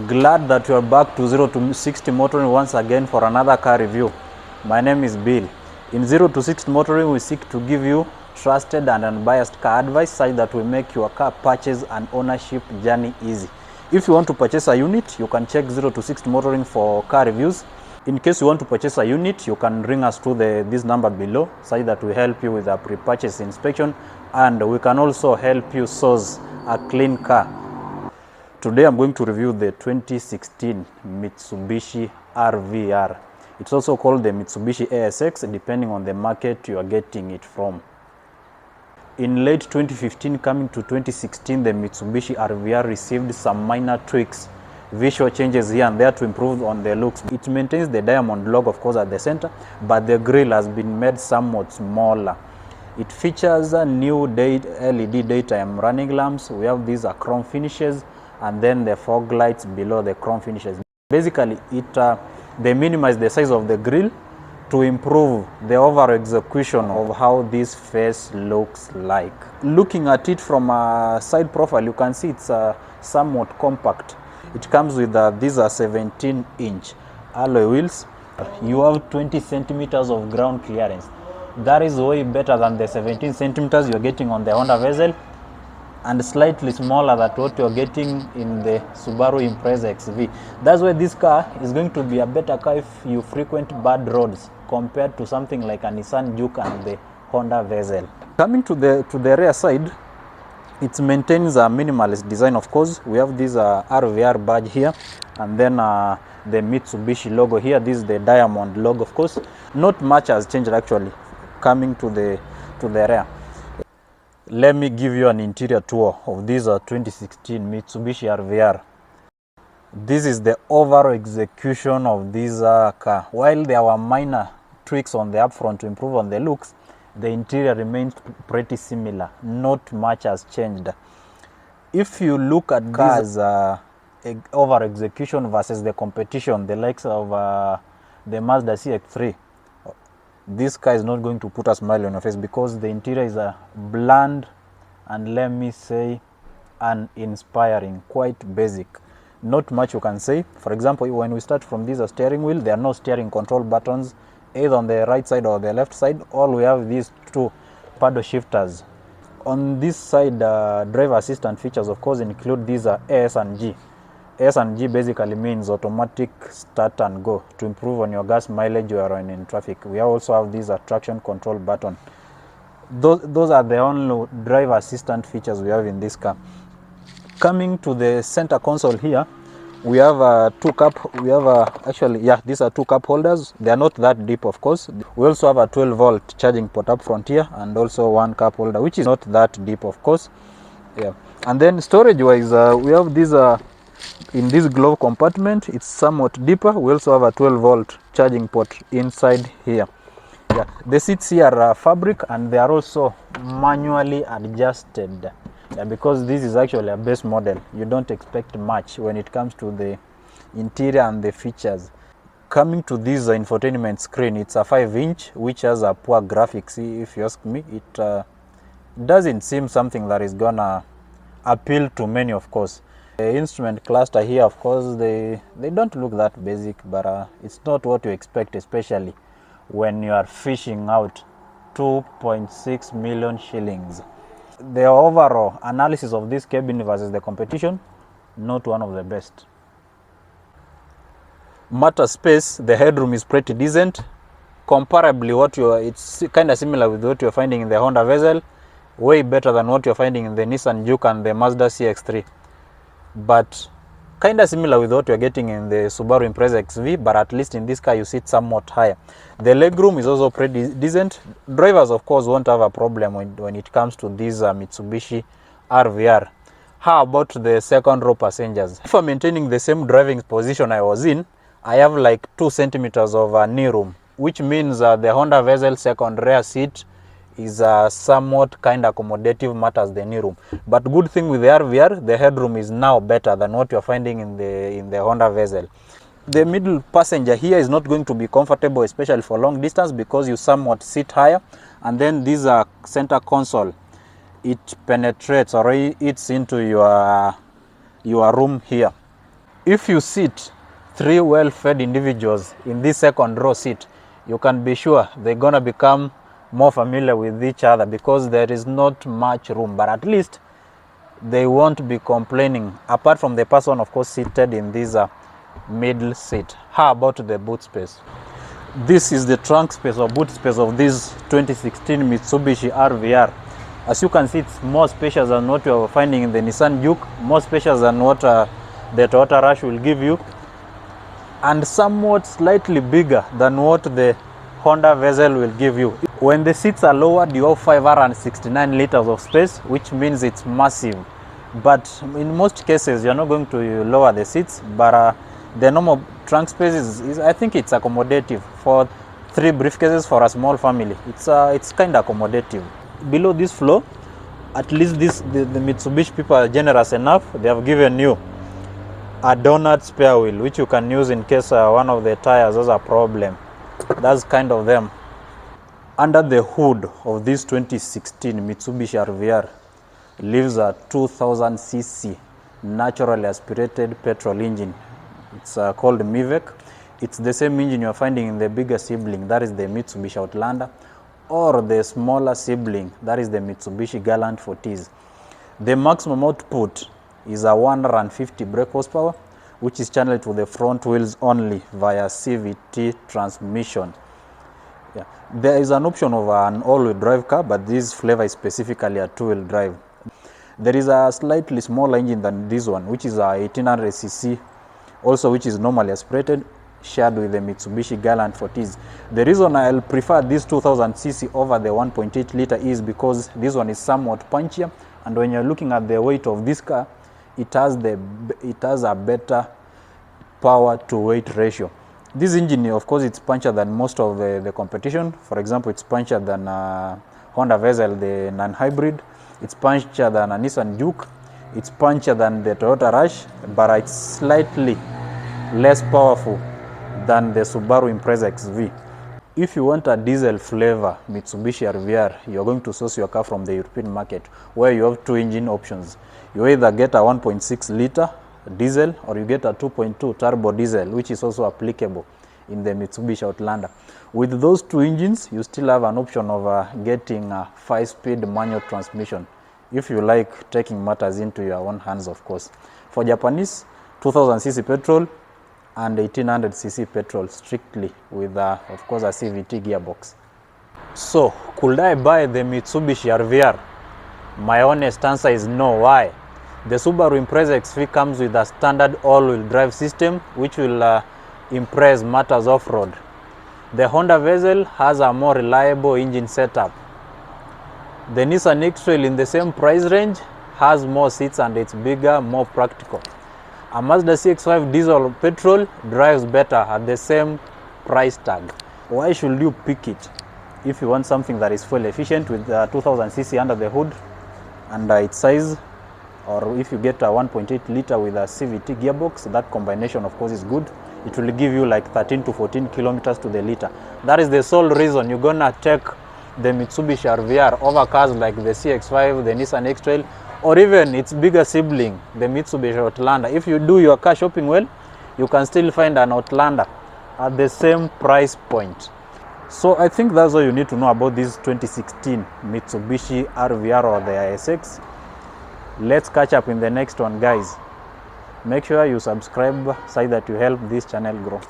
Glad that you are back to 0 to 60 motoring once again for another car review. My name is Bill. In 0 to 60 motoring, we seek to give you trusted and unbiased car advice such that will make your car purchase and ownership journey easy. If you want to purchase a unit, you can check 0 to 60 motoring for car reviews. In case you want to purchase a unit, you can ring us to this number below such that we help you with a pre-purchase inspection, and we can also help you source a clean car. Today I'm going to review the 2016 Mitsubishi RVR. It's also called the Mitsubishi ASX depending on the market you are getting it from. In late 2015 coming to 2016, the Mitsubishi RVR received some minor tweaks, visual changes here and there to improve on the looks. It maintains the diamond logo of course at the center, but the grille has been made somewhat smaller. It features a new LED daytime running lamps. We have these chrome finishes, and then the fog lights below the chrome finishes. Basically, they minimize the size of the grille to improve the overall execution of how this face looks like. Looking at it from a side profile, you can see it's somewhat compact. It comes with these are 17-inch alloy wheels. You have 20 centimeters of ground clearance. That is way better than the 17 centimeters you're getting on the Honda Vezel, and slightly smaller than what you're getting in the Subaru Impreza XV. That's why this car is going to be a better car if you frequent bad roads compared to something like a Nissan Juke and the Honda Vezel. Coming to the rear side, it maintains a minimalist design of course. We have this RVR badge here, and then the Mitsubishi logo here. This is the diamond logo of course. Not much has changed actually coming to the rear. Let me give you an interior tour of this 2016 Mitsubishi RVR. This is the overall execution of this car. While there were minor tweaks on the upfront to improve on the looks, the interior remains pretty similar. Not much has changed. If you look at cars overall execution versus the competition, the likes of the Mazda CX-3, this car is not going to put a smile on your face because the interior is bland and, let me say, uninspiring, quite basic. Not much you can say. For example, when we start from this steering wheel, there are no steering control buttons either on the right side or the left side. All we have these two paddle shifters. On this side, driver assistant features of course include these AS and G. AS and G basically means automatic start and go to improve on your gas mileage you are in traffic. We also have this traction control button. Those are the only driver assistant features we have in this car. Coming to the center console here, we have these are two cup holders. They are not that deep of course. We also have a 12-volt charging port up front here, and also one cup holder which is not that deep of course. Yeah, and then storage wise, we have this in this glove compartment. It's somewhat deeper. We also have a 12-volt charging port inside here. Yeah, the seats here are fabric, and they are also manually adjusted. Yeah, because this is actually a base model, you don't expect much when it comes to the interior and the features. Coming to this infotainment screen, it's a 5-inch which has a poor graphics. If you ask me, it doesn't seem something that is gonna appeal to many of course. The instrument cluster here of course, they don't look that basic, but it's not what you expect, especially when you are fishing out 2.6 million shillings. The overall analysis of this cabin versus the competition, not one of the best. Matter space, the headroom is pretty decent. Comparably, it's kind of similar with what you're finding in the Honda Vezel, way better than what you're finding in the Nissan Juke and the Mazda CX-3. But kind of similar with what you're getting in the Subaru Impreza XV, but at least in this car you sit somewhat higher. The legroom is also pretty decent. Drivers of course won't have a problem when it comes to this Mitsubishi RVR. How about the second row passengers? If I'm maintaining the same driving position I was in, I have like 2 centimeters of knee room, which means the Honda Vezel second rear seat is somewhat kind of accommodative matters the knee room. But good thing with the RVR, the headroom is now better than what you're finding in the Honda Vezel. The middle passenger here is not going to be comfortable, especially for long distance, because you somewhat sit higher, and then this center console, it penetrates or eats into your room here. If you sit 3 well-fed individuals in this second row seat, you can be sure they're gonna become more familiar with each other because there is not much room, but at least they won't be complaining, apart from the person of course seated in this middle seat. How about the boot space? This is the trunk space or boot space of this 2016 Mitsubishi RVR. As you can see, it's more spacious than what you are finding in the Nissan Juke, more spacious than what the Toyota Rush will give you, and somewhat slightly bigger than what the Honda Vezel will give you. When the seats are lowered, you have 569 liters of space, which means it's massive. But in most cases, you're not going to lower the seats, but the normal trunk space is I think it's accommodative for 3 briefcases for a small family. It's kind of accommodative. Below this floor, at least the Mitsubishi people are generous enough. They have given you a donut spare wheel, which you can use in case one of the tires has a problem. That's kind of them. Under the hood of this 2016 Mitsubishi RVR lives a 2000cc naturally aspirated petrol engine. It's called MIVEC. It's the same engine you're finding in the bigger sibling, that is the Mitsubishi Outlander, or the smaller sibling, that is the Mitsubishi Galant 40s. The maximum output is a 150 brake horsepower, which is channeled to the front wheels only via CVT transmission. Yeah. There is an option of an all-wheel drive car, but this flavor is specifically a 2-wheel drive. There is a slightly smaller engine than this one, which is a 1800cc, also which is normally aspirated, shared with the Mitsubishi Galant 40s. The reason I'll prefer this 2000cc over the 1.8 liter is because this one is somewhat punchier, and when you're looking at the weight of this car, it has a better power to weight ratio. This engine, of course, it's punchier than most of the competition. For example, it's punchier than Honda Vezel, the non-hybrid. It's punchier than a Nissan Juke. It's punchier than the Toyota Rush, but it's slightly less powerful than the Subaru Impreza XV. If you want a diesel flavor Mitsubishi RVR, you're going to source your car from the European market, where you have 2 engine options. You either get a 1.6 liter diesel or you get a 2.2 turbo diesel, which is also applicable in the Mitsubishi Outlander. With those 2 engines, you still have an option of getting a 5-speed manual transmission, if you like taking matters into your own hands, of course. For Japanese, 2000cc petrol and 1800cc petrol strictly with, of course, a CVT gearbox. So, could I buy the Mitsubishi RVR? My honest answer is no. Why? The Subaru Impreza XV comes with a standard all-wheel drive system, which will impress matters off-road. The Honda Vezel has a more reliable engine setup. The Nissan X-Trail in the same price range has more seats and it's bigger, more practical. A Mazda CX-5 diesel or petrol drives better at the same price tag. Why should you pick it? If you want something that is fuel efficient with 2000cc under the hood and its size, or if you get a 1.8 liter with a CVT gearbox, that combination of course is good. It will give you like 13 to 14 kilometers to the liter. That is the sole reason you're gonna take the Mitsubishi RVR over cars like the CX-5, the Nissan X-Trail, or even its bigger sibling, the Mitsubishi Outlander. If you do your car shopping well, you can still find an Outlander at the same price point. So I think that's all you need to know about this 2016 Mitsubishi RVR or the ISX. Let's catch up in the next one, guys. Make sure you subscribe so that you help this channel grow.